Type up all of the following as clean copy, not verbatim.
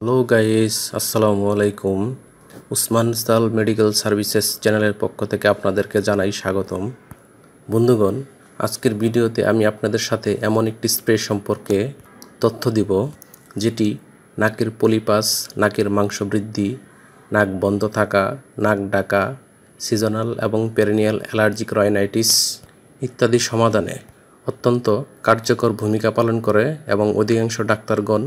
Hello guys, আসসালামু আলাইকুম। উসমান সাল মেডিকেল সার্ভিসেস চ্যানেলের পক্ষ থেকে আপনাদেরকে জানাই স্বাগতম। বন্ধুগণ, আজকের ভিডিওতে আমি আপনাদের সাথে এমন একটি স্প্রে সম্পর্কে তথ্য দিব যেটি নাকের পলিপাস, নাকের মাংস বৃদ্ধি, নাক বন্ধ থাকা, নাক ডাকা, সিজনাল এবং পেরিনিয়াল অ্যালার্জিক রাইনাইটিস ইত্যাদি সমাধানে অত্যন্ত কার্যকর ভূমিকা পালন করে এবং অধিকাংশ ডাক্তারগণ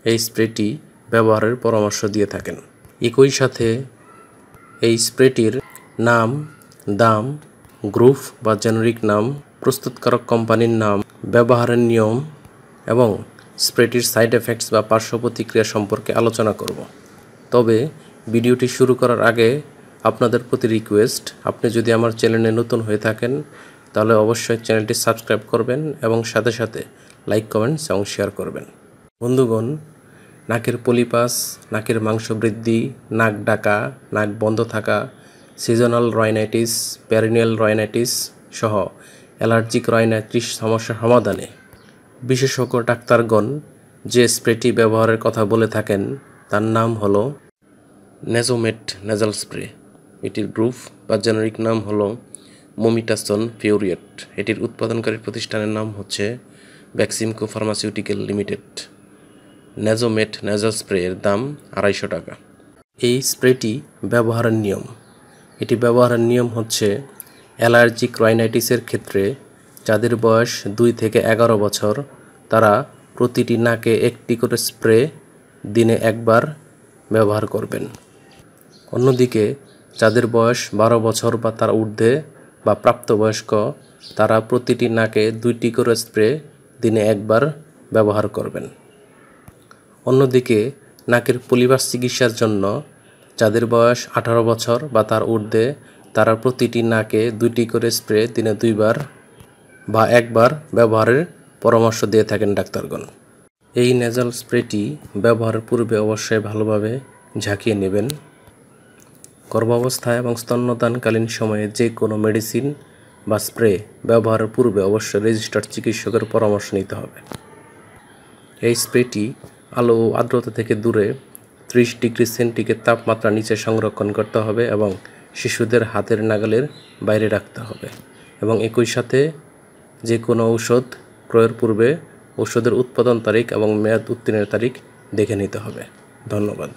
এই স্প্রেটি ব্যবহারের পরামর্শ দিয়ে থাকেন। একই সাথে এই স্প্রেটির নাম, দাম, গ্রুপ বা জেনেরিক নাম, প্রস্তুতকারক কোম্পানির নাম, ব্যবহারের নিয়ম এবং স্প্রেটির সাইড এফেক্টস বা পার্শ্ব প্রতিক্রিয়া সম্পর্কে আলোচনা করব। তবে ভিডিওটি শুরু করার আগে আপনাদের প্রতি রিকোয়েস্ট, আপনি যদি আমার চ্যানেলে নতুন হয়ে থাকেন তাহলে অবশ্যই চ্যানেলটি সাবস্ক্রাইব করবেন এবং সাথে সাথে লাইক, কমেন্টস এবং শেয়ার করবেন। বন্ধুগণ, নাকের পলিপাস, নাকের মাংস বৃদ্ধি, নাক ডাকা, নাক বন্ধ থাকা, সিজনাল রাইনাইটিস, পেরিনিয়াল রাইনাইটিস সহ অ্যালার্জিক রাইনাইটিস সমস্যা সমাধানে বিশেষজ্ঞ ডাক্তারগণ যে স্প্রেটি ব্যবহারের কথা বলে থাকেন তার নাম হলো নেজোমেট নেজাল স্প্রে। এটির গ্রুপ বা জেনেরিক নাম হলো মোমিটাসন ফিউরিয়েট। এটির উৎপাদনকারী প্রতিষ্ঠানের নাম হচ্ছে Beximco pharmaceutical limited. Nasomet nasal spray এর দাম 250 টাকা। এই স্প্রেটি ব্যবহারের নিয়ম, এটি ব্যবহারের নিয়ম হচ্ছে অ্যালার্জিক রাইনাইটিসের ক্ষেত্রে যাদের বয়স 2 থেকে 11 বছর তারা প্রতিটি নাকে একটি করে স্প্রে দিনে একবার ব্যবহার করবেন। অন্যদিকে যাদের বয়স 12 বছর বা তার ঊর্ধ্বে বা প্রাপ্তবয়স্ক তারা প্রতিটি নাকে 2টি করে স্প্রে দিনে একবার ব্যবহার করবেন। অন্যদিকে নাকের পলিপাস চিকিৎসার জন্য যাদের বয়স 18 বছর বা তার ঊর্ধ্বে তারা প্রতিটি নাকে 2টি করে স্প্রে দিনে 2বার বা একবার ব্যবহারের পরামর্শ দিয়ে থাকেন ডাক্তারগণ। এই নেজাল স্প্রেটি ব্যবহারের পূর্বে অবশ্যই ভালোভাবে ঝাঁকিয়ে নেবেন। গর্ভাবস্থায় এবং স্তন্যদানকালীন সময়ে যে কোনো মেডিসিন বা স্প্রে ব্যবহারের পূর্বে অবশ্যই রেজিস্টার্ড চিকিৎসকের পরামর্শ নিতে হবে। এই স্প্রেটি আলো ও আর্দ্রতা থেকে দূরে 30 ডিগ্রি সেন্টিগ্রেড তাপমাত্রা নিচে সংরক্ষণ করতে হবে এবং শিশুদের হাতের নাগালের বাইরে রাখতে হবে এবং একই সাথে যে কোনো ঔষধ ক্রয়ের পূর্বে ঔষধের উৎপাদন তারিখ এবং মেয়াদ উত্তীর্ণের তারিখ দেখে নিতে হবে। ধন্যবাদ।